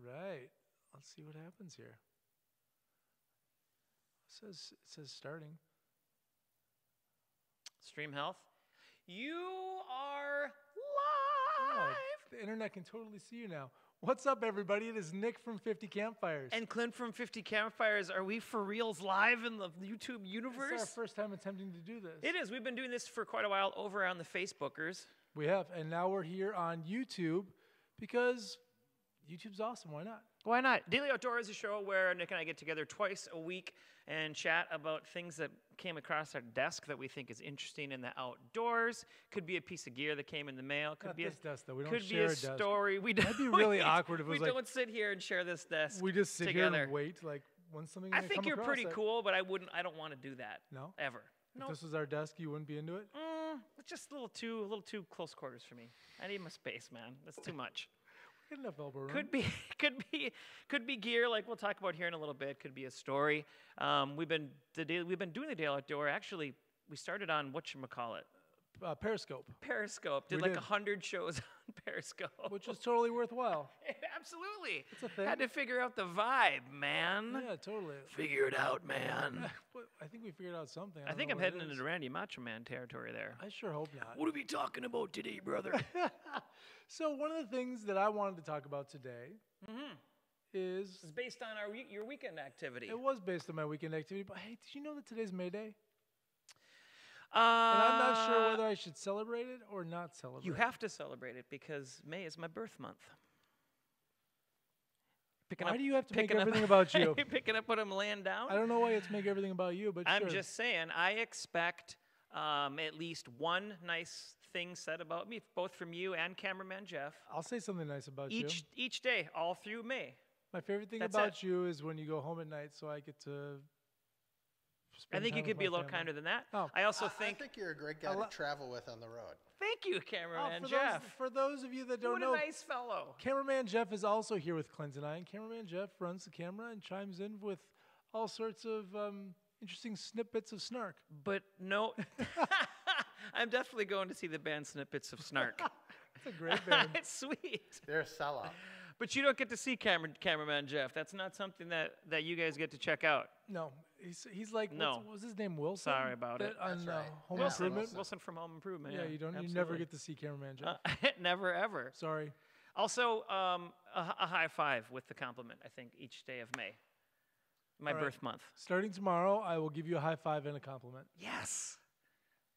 right. Let's see what happens here. It says starting. Stream health. You are Oh, live. the internet can totally see you now. What's up, everybody? It is Nick from 50 Campfires. And Clint from 50 Campfires. Are we for reals live in the YouTube universe? It's our first time attempting to do this. It is. We've been doing this for quite a while over on the Facebookers. We have, and now we're here on YouTube because YouTube's awesome. Why not? Why not? Daily Outdoor is a show where Nick and I get together twice a week and chat about things that came across our desk that we think is interesting in the outdoors. Could be a piece of gear that came in the mail. Could Not be this desk, though. We don't could share be a desk. story. We don't. That'd be really awkward if it was we like don't sit here and share this desk. we just sit together. here and wait. Like when's something I gonna think come you're across pretty it? cool, but I don't want to do that. No, ever. If this was our desk, you wouldn't be into it. It's just a little too close quarters for me. I need my space, man. That's too much. Get enough elbow room. Could be gear like we'll talk about here in a little bit. Could be a story. We've been doing the Daily Outdoor. Actually, we started on whatchamacallit? Periscope. Periscope. We Did like did. 100 shows on Periscope. Which is totally worthwhile. Absolutely. It's a thing. Had to figure out the vibe, man. Yeah, totally. Figure it out, man. Well, I think we figured out something. I don't think know I'm what it heading is. into Randy Macho Man territory there. I sure hope not. What are we talking about today, brother? So one of the things that I wanted to talk about today is It's based on your weekend activity. it was based on my weekend activity. But hey, did you know that today's May Day? And I'm not sure whether I should celebrate it or not celebrate. You have to celebrate it because May is my birth month. Why do you have to make picking up- everything about you? Picking up what I'm laying down? I don't know why it's make everything about you, but I'm sure. just saying, I expect at least one nice thing said about me, both from you and cameraman Jeff, I'll say something nice about you. each day, all through May. My favorite thing That's about you is when you go home at night, so I get to. I spend think you time could with be a my little family. kinder than that. Oh. I also I think, think you're a great guy to travel with on the road. thank you, Oh, cameraman Jeff. for those of you that don't What a know, nice fellow. cameraman Jeff is also here with Clint and I, and cameraman Jeff runs the camera and chimes in with all sorts of interesting snippets of snark. But no, I'm definitely going to see the band Snippets of Snark. It's a great band. It's sweet. They're a sellout. But you don't get to see cameraman Jeff. That's not something that you guys get to check out. No, he's like No. what was his name? Wilson. Sorry about it. On That's right. Home Wilson, Improvement. Wilson from Home Improvement. Yeah, you absolutely. never get to see cameraman Jeff. Never ever. Sorry. Also, a high five with the compliment. I think each day of May, my All right. birth month. Starting tomorrow, I will give you a high five and a compliment. Yes,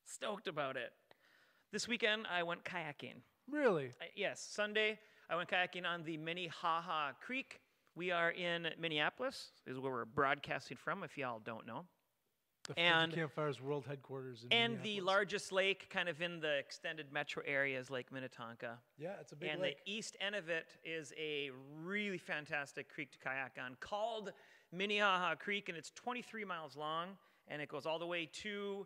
stoked about it. This weekend I went kayaking. Really? Yes, Sunday I went kayaking on the Minnehaha Creek. We are in Minneapolis. This is where we're broadcasting from, if y'all don't know. The 50 And- Campfires World Headquarters in And the Minneapolis. largest lake kind of in the extended metro area is Lake Minnetonka. Yeah, it's a big And lake. the east end of it is a really fantastic creek to kayak on called Minnehaha Creek, and it's 23 miles long, and it goes all the way to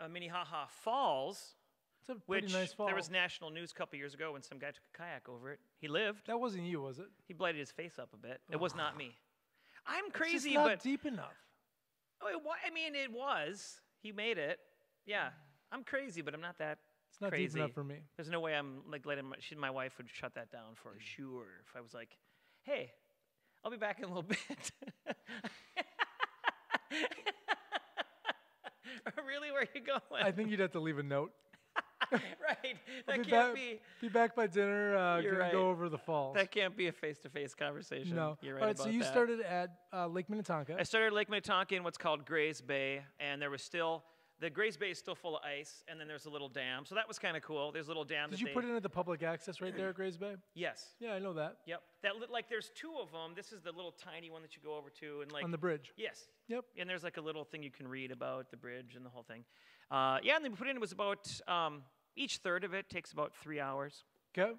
Minnehaha Falls, It's a pretty which nice fall. there was national news a couple years ago when some guy took a kayak over it. He lived. That wasn't you, was it? He blighted his face up a bit. It was not me. I'm It's crazy, just not but deep enough. oh, I mean, it was. He made it. Yeah, I'm crazy, but I'm not that It's not crazy. deep enough for me. There's no way I'm like letting my wife would shut that down for sure. If I was like, hey, I'll be back in a little bit. Really, where are you going? I think you'd have to leave a note. Right, I'll that can't be. Be back by dinner. You're Gonna right. go over the falls. That can't be a face-to-face conversation. No. You're right All right. about So you that. started at Lake Minnetonka. I started at Lake Minnetonka in what's called Grays Bay, and there was still the Grays Bay is still full of ice, and then there's a little dam. So that was kind of cool. There's a little dam. Did that you they, put it into the public access right there at Grays Bay? Yes. Yeah, I know that. Yep. Like there's two of them. This is the little tiny one that you go over to, and like On the bridge. yes. Yep. And there's like a little thing you can read about the bridge and the whole thing. Yeah, and then we put in it was about each third of it takes about 3 hours. Okay.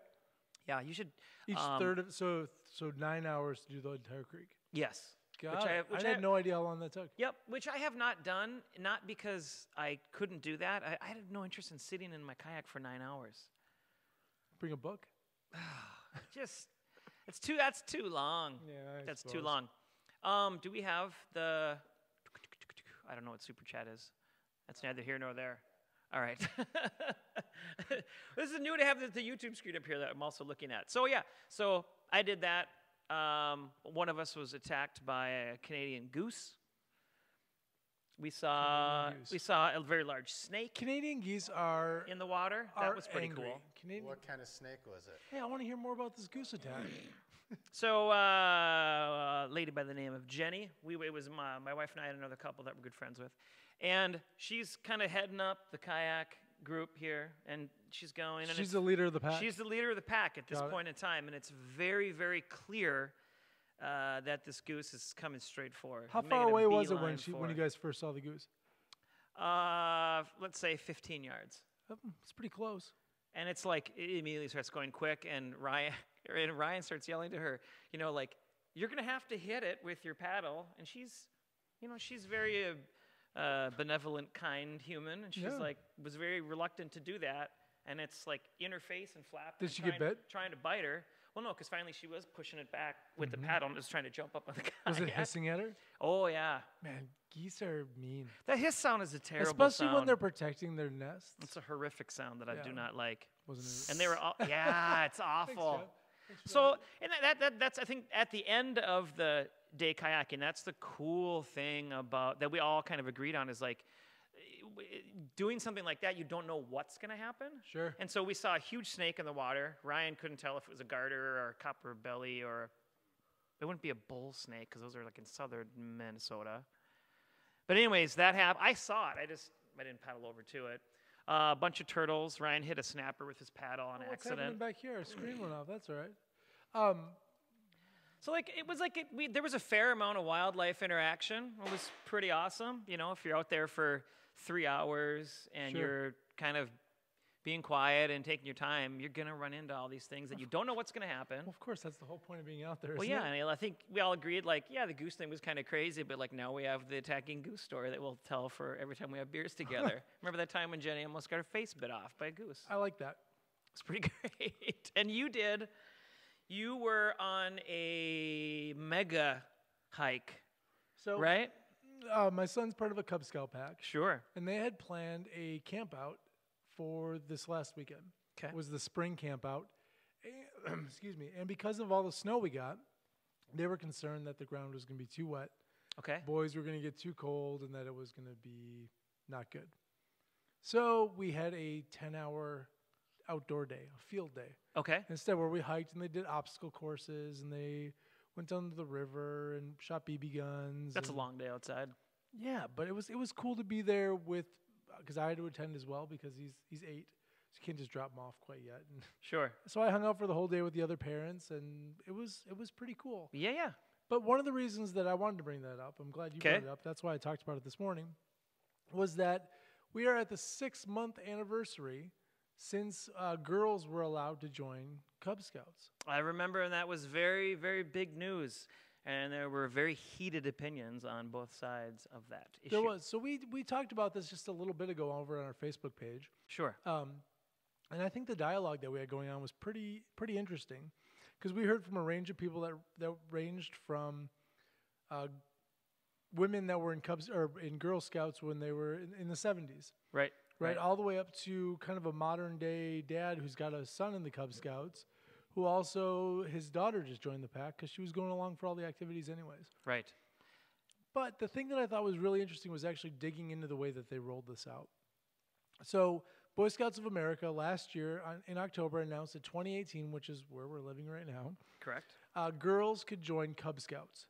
Yeah, you should. Each third of so 9 hours to do the entire creek. Yes. God, Which I had no idea how long that took. Yep, which I have not done, not because I couldn't do that. I had no interest in sitting in my kayak for 9 hours. Bring a book. Just, that's too long. Yeah, That's too long. Do we have the, I don't know what Super Chat is. That's neither here nor there. All right. This is new to have the YouTube screen up here that I'm also looking at. So yeah, so I did that. One of us was attacked by a Canadian goose. We saw a very large snake Canadian geese are in the water. That was pretty angry. cool. Canadian. What kind of snake was it? Hey, I want to hear more about this goose attack. So, a lady by the name of Jenny. It was my wife and I and another couple that we're good friends with, and she's kind of heading up the kayak group here, and she's going. And She's the leader of the pack. She's the leader of the pack at this point in time, and it's very, very clear that this goose is coming straight forward. How far away was it when you guys first saw the goose? Let's say 15 yards. It's pretty close. And it's like it immediately starts going quick, and Ryan starts yelling to her, like, you're gonna have to hit it with your paddle. And she's very benevolent, kind human, and she's was very reluctant to do that. And it's like in her face and flapping. Did she get bit? Trying to bite her. Well, no, because finally she was pushing it back with the paddle and just trying to jump up on the kayak. Was it hissing at her? Oh, yeah. Man, geese are mean. That hiss sound is a terrible Especially sound. when they're protecting their nests. It's a horrific sound that I do not like. Wasn't it? And they were all, it's awful. Thanks, So, and that's, I think, at the end of the day kayaking, that's the cool thing about, that we all kind of agreed on is like, doing something like that, you don't know what's going to happen. Sure. And so we saw a huge snake in the water. Ryan couldn't tell if it was a garter or a copper belly or it wouldn't be a bull snake because those are like in southern Minnesota. But anyways, that happened. I saw it. I didn't paddle over to it. A bunch of turtles. Ryan hit a snapper with his paddle on What's accident. happening back here? Our screen went off. That's all right. So there was a fair amount of wildlife interaction. It was pretty awesome. If you're out there for 3 hours and you're kind of being quiet and taking your time, you're going to run into all these things that you don't know what's going to happen. Well, of course, that's the whole point of being out there, Well, isn't yeah, it? and I think we all agreed, the goose thing was kind of crazy, but, now we have the attacking goose story that we'll tell for every time we have beers together. Remember that time when Jenny almost got her face bit off by a goose? I like that. It's pretty great. And you were on a mega hike, So, right? My son's part of a Cub Scout pack. Sure. And they had planned a camp out for this last weekend. Okay. It was the spring camp out. Excuse me. And because of all the snow we got, they were concerned that the ground was going to be too wet. Okay. Boys were going to get too cold and that it was going to be not good. So we had a 10-hour outdoor day, a field day. Okay. Instead, where we hiked and they did obstacle courses and they went down to the river and shot BB guns. That's a long day outside. Yeah, but it was cool to be there with, because I had to attend as well because he's 8, so you can't just drop him off quite yet. And Sure. so I hung out for the whole day with the other parents, and it was pretty cool. Yeah. But one of the reasons that I wanted to bring that up, I'm glad you brought it up. That's why I talked about it this morning, was that we are at the 6-month anniversary since girls were allowed to join Cub Scouts. I remember, and that was very, very big news. And there were very heated opinions on both sides of that issue. There was. So we talked about this just a little bit ago over on our Facebook page. Sure. And I think the dialogue that we had going on was pretty interesting, because we heard from a range of people that ranged from women that were in Cubs or in Girl Scouts when they were in the 70s. Right, all the way up to kind of a modern day dad who's got a son in the Cub Scouts, who also, his daughter just joined the pack because she was going along for all the activities anyways. Right. But the thing that I thought was really interesting was actually digging into the way that they rolled this out. So Boy Scouts of America last year in October announced that 2018, which is where we're living right now, Correct. Girls could join Cub Scouts.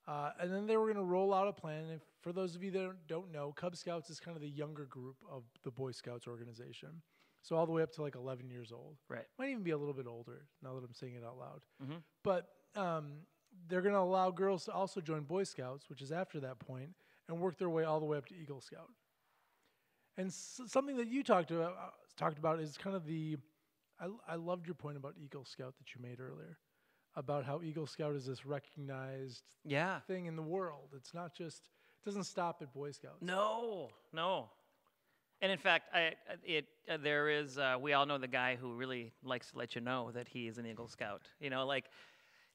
And then they were going to roll out a plan. And for those of you that don't know, Cub Scouts is kind of the younger group of the Boy Scouts organization. So all the way up to 11 years old. Right. Might even be a little bit older now that I'm saying it out loud. Mm-hmm. But they're going to allow girls to also join Boy Scouts, which is after that point, and work their way all the way up to Eagle Scout. And something that you talked about is kind of I loved your point about Eagle Scout that you made earlier, about how Eagle Scout is this recognized thing in the world. It's not just, it doesn't stop at Boy Scouts. No. And in fact, there is, we all know the guy who really likes to let you know that he is an Eagle Scout.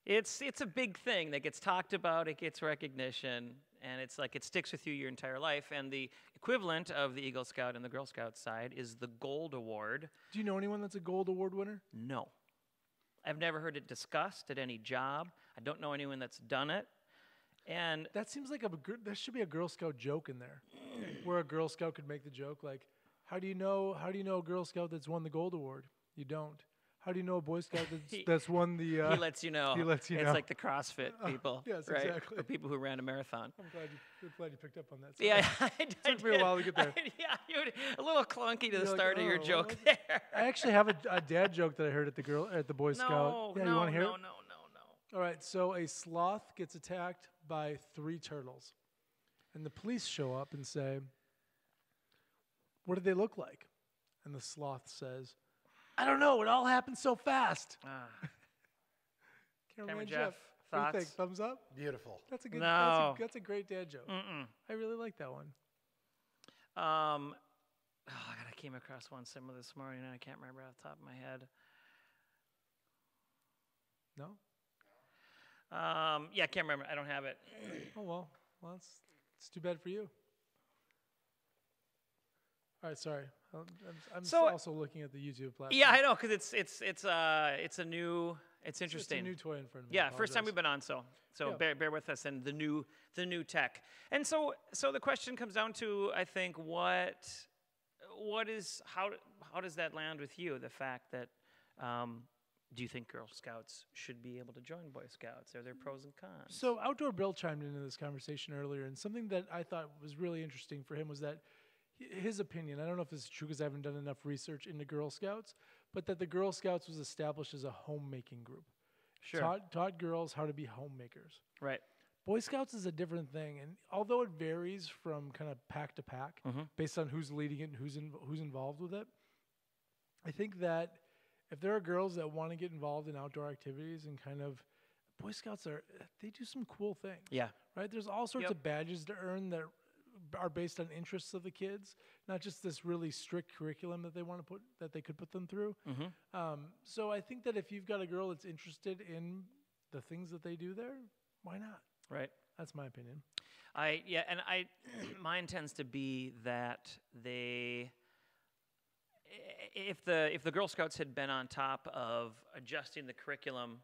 It's a big thing that gets talked about, it gets recognition, and it's like it sticks with you your entire life. And the equivalent of the Eagle Scout and the Girl Scout side is the Gold Award. Do you know anyone that's a Gold Award winner? No. I've never heard it discussed at any job. I don't know anyone that's done it. And That seems like there should be a Girl Scout joke in there, where a Girl Scout could make the joke like, how do you know a Girl Scout that's won the Gold Award? You don't. How do you know a Boy Scout that's won the? he lets you know. He lets you it's know. like the CrossFit people, yes, right? exactly. Or people who ran a marathon. I'm glad you picked up on that. Yeah, It took me a while to get there. Yeah, a little clunky to the You're like, start of your "Oh, joke well, there. I actually have a dad joke that I heard at the Boy Scout. Yeah, you want to hear it? No. All right, so a sloth gets attacked by 3 turtles. And the police show up and say, what did they look like? And the sloth says, I don't know, it all happened so fast. Cameraman Jeff, What do you think? thoughts? Thumbs up? Beautiful. That's a good. No. That's a great dad joke. I really like that one. God, I came across one similar this morning, and I can't remember off the top of my head. No? Yeah, I can't remember. I don't have it. Oh well, it's too bad for you. All right, sorry. I'm So- also looking at the YouTube platform. Yeah, I know, because it's interesting. It's a new toy in front of me. Yeah, first time we've Apologize. been on, so Yeah. bear with us and the new tech. And so the question comes down to, I think, how does that land with you? The fact that do you think Girl Scouts should be able to join Boy Scouts? Are there pros and cons? So Outdoor Bill chimed into this conversation earlier, and something that I thought was really interesting for him was that his opinion, I don't know if this is true because I haven't done enough research into Girl Scouts, but that the Girl Scouts was established as a homemaking group. Sure. Taught girls how to be homemakers. Right. Boy Scouts is a different thing, and although it varies from kind of pack to pack based on who's leading it and who's involved with it, I think that if there are girls that want to get involved in outdoor activities and kind of, Boy Scouts they do some cool things. Yeah. Right? There's all sorts of badges to earn that are based on interests of the kids, not just this really strict curriculum that they could put them through. So I think that if you've got a girl that's interested in the things that they do there, why not? Right. That's my opinion. Mine tends to be that if the Girl Scouts had been on top of adjusting the curriculum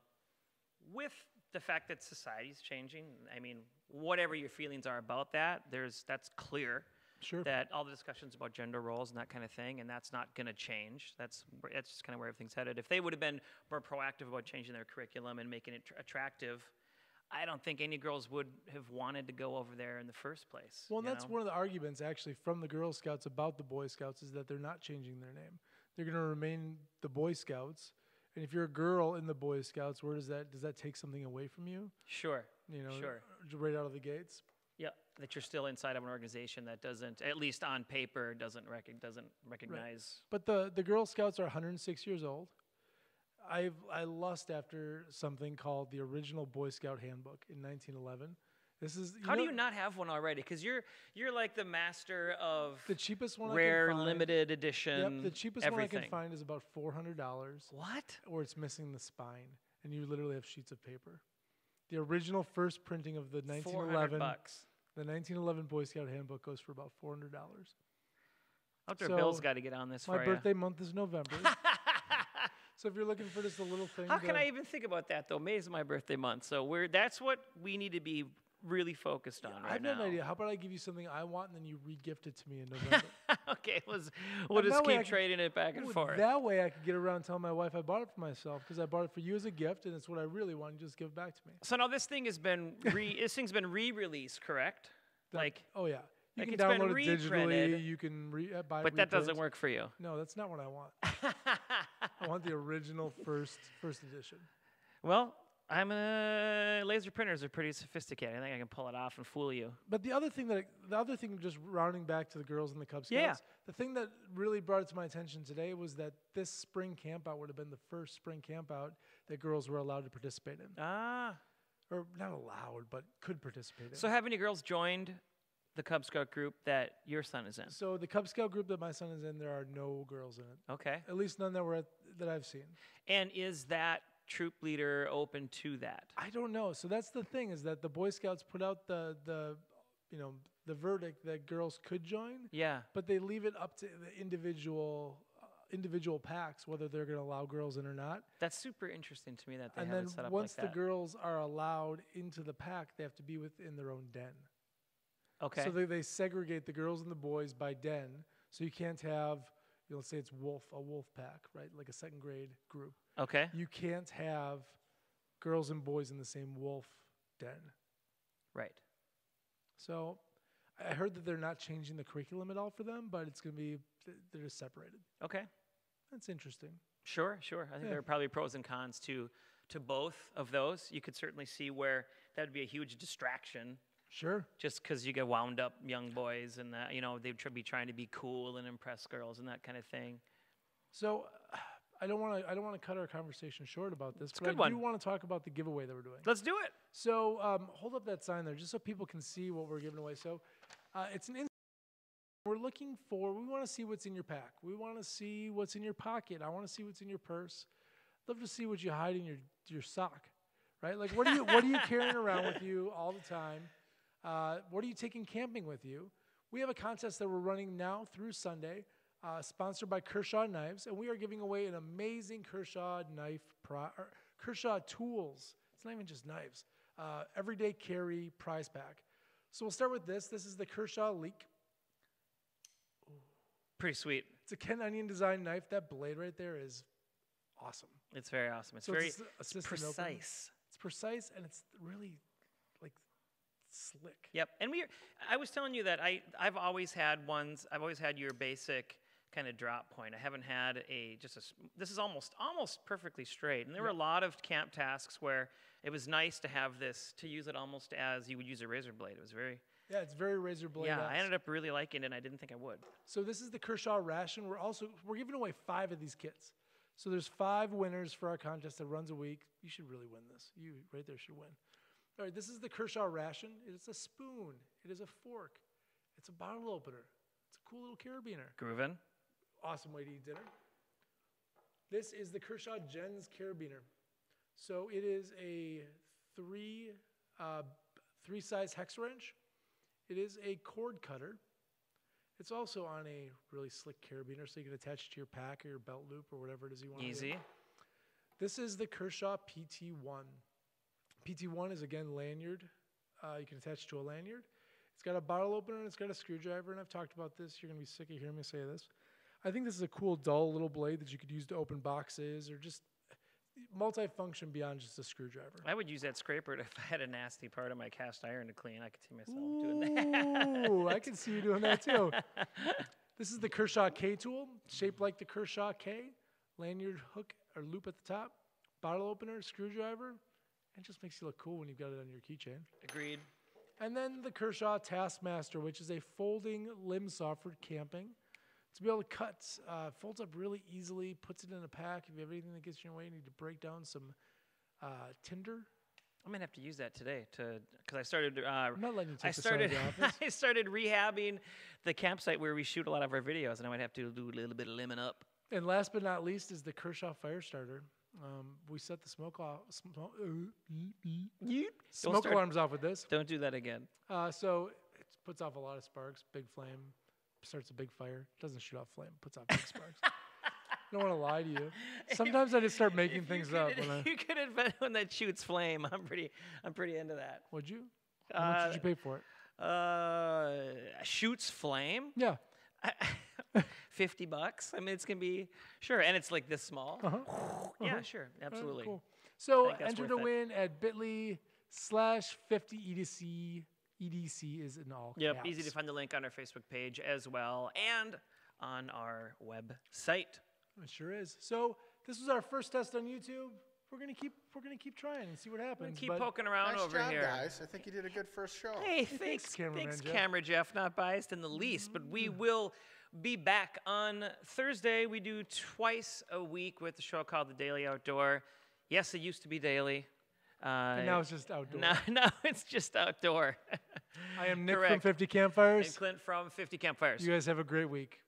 with the fact that society's changing, I mean, whatever your feelings are about that, that's clear. Sure. That all the discussions about gender roles and that kind of thing, and that's not going to change. That's just kind of where everything's headed. If they would have been more proactive about changing their curriculum and making it attractive, I don't think any girls would have wanted to go over there in the first place. Well, and that's one of the arguments actually from the Girl Scouts about the Boy Scouts is that they're not changing their name. They're going to remain the Boy Scouts. And if you're a girl in the Boy Scouts, does that take something away from you? Sure. Sure. Right out of the gates. Yeah, that you're still inside of an organization that doesn't, at least on paper, doesn't recognize. Right. But the Girl Scouts are 106 years old. I lust after something called the original Boy Scout Handbook in 1911. This is How do you not have one already? Because you're like the master of the cheapest one. Rare, I can find, limited edition. Yep, the cheapest everything. one I can find is about $400. What? Or it's missing the spine, and you literally have sheets of paper. The original first printing of the 1911 $400. The 1911 Boy Scout Handbook goes for about $400. Outdoor Bill's got to get on this for you. My birthday month is November. So if you're looking for just a little thing. How can I even think about that, though? May is my birthday month, so that's what we need to be really focused on right now. I have no idea. How about I give you something I want and then you re-gift it to me in November? Okay, we'll just keep trading it back and forth. That way I could get around telling my wife I bought it for myself because I bought it for you as a gift and it's what I really want. You just give it back to me. So now this thing has been re-released, correct? Oh yeah. You can it's download been it digitally. reprinted, You can buy it. But that doesn't work for you. No, that's not what I want. I want the original first edition. Well, laser printers are pretty sophisticated. I think I can pull it off and fool you. But the other thing, just rounding back to the girls in the Cub Scouts, the thing that really brought it to my attention today was that this spring campout would have been the first spring campout that girls were allowed to participate in. Or not allowed, but could participate in. So have any girls joined the Cub Scout group that your son is in? So the Cub Scout group that my son is in, there are no girls in it. Okay. At least none that I've seen. And is that troop leader open to that? I don't know. So that's the thing, is that the Boy Scouts put out the verdict that girls could join. Yeah. But they leave it up to the individual individual packs, whether they're going to allow girls in or not. That's super interesting to me that they And have then it set up once like the that. girls are allowed into the pack, they have to be within their own den. Okay. So they segregate the girls and the boys by den. So you can't have, let's say it's a wolf pack, right? Like a second grade group. Okay. You can't have girls and boys in the same wolf den. Right. So I heard that they're not changing the curriculum at all for them, but it's going to be, they're just separated. Okay. That's interesting. Sure. I think there are probably pros and cons to both of those. You could certainly see where that would be a huge distraction. Sure. Just because you get wound up young boys and that, they'd be trying to be cool and impress girls and that kind of thing. So I don't want to cut our conversation short about this, but I do want to talk about the giveaway that we're doing. Let's do it. So hold up that sign there, just so people can see what we're giving away. So it's an. We want to see what's in your pack. We want to see what's in your pocket. I want to see what's in your purse. Love to see what you hide in your sock, right? Like what are you carrying around with you all the time? What are you taking camping with you? We have a contest that we're running now through Sunday, sponsored by Kershaw Knives, and we are giving away an amazing Kershaw Kershaw tools. It's not even just knives. Everyday carry prize pack. So we'll start with this. This is the Kershaw Leak. Pretty sweet. It's a Ken Onion design knife. That blade right there is awesome. It's very awesome. It's it's precise. Open. It's precise, and it's really like slick. Yep. And I was telling you that I've always had ones. I've always had your basic kind of drop point. I haven't had this is almost perfectly straight. And there were a lot of camp tasks where it was nice to have this, to use it almost as you would use a razor blade. It was very... Yeah, it's very razor blade. Yeah, I ended up really liking it, and I didn't think I would. So this is the Kershaw Ration. We're giving away 5 of these kits. So there's 5 winners for our contest that runs a week. You should really win this. You right there should win. All right, this is the Kershaw Ration. It's a spoon. It is a fork. It's a bottle opener. It's a cool little carabiner. Groovin'. Awesome way to eat dinner. This is the Kershaw Jens carabiner. So it is a 3-size hex wrench. It is a cord cutter. It's also on a really slick carabiner, so you can attach it to your pack or your belt loop or whatever it is you want to do. Easy. This is the Kershaw PT1. PT1 is, again, lanyard. You can attach it to a lanyard. It's got a bottle opener and it's got a screwdriver, and I've talked about this. You're going to be sick of hearing me say this. I think this is a cool, dull little blade that you could use to open boxes or just multi-function beyond just a screwdriver. I would use that scraper if I had a nasty part of my cast iron to clean. I could see myself doing that. Ooh, I can see you doing that too. This is the Kershaw K tool, shaped like the Kershaw K. Lanyard hook or loop at the top, bottle opener, screwdriver. It just makes you look cool when you've got it on your keychain. Agreed. And then the Kershaw Taskmaster, which is a folding limb saw for camping. To be able to cut, folds up really easily, puts it in a pack. If you have anything that gets in your way, you need to break down some tinder. I'm gonna have to use that today because I started. I'm not letting you take this out of the office. I started rehabbing the campsite where we shoot a lot of our videos, and I might have to do a little bit of lemon up. And last but not least is the Kershaw Fire Starter. We set the smoke alarms off with this. Don't do that again. So it puts off a lot of sparks, big flame. Starts a big fire. Doesn't shoot off flame. Puts off big sparks. I don't want to lie to you. Sometimes I just start making things up. You could invent one that shoots flame. I'm pretty into that. Would you? How much did you pay for it? Shoots flame? Yeah. $50. I mean, it's gonna be sure, and it's like this small. Yeah, sure, absolutely. Cool. So enter to win at bit.ly/50EDC. EDC is in all Yep, caps. easy to find the link on our Facebook page as well, and on our website. It sure is. So this was our first test on YouTube. We're gonna keep trying and see what happens. Keep poking around nice over job, here, guys. I think you did a good first show. Hey, thanks, Cameraman Jeff. Camera Jeff. Not biased in the least, but we will be back on Thursday. We do twice a week with the show called The Daily Outdoor. Yes, it used to be daily. And now it's just outdoor. Now it's just outdoor. I am Nick Correct. from 50 Campfires. And Clint from 50 Campfires. You guys have a great week.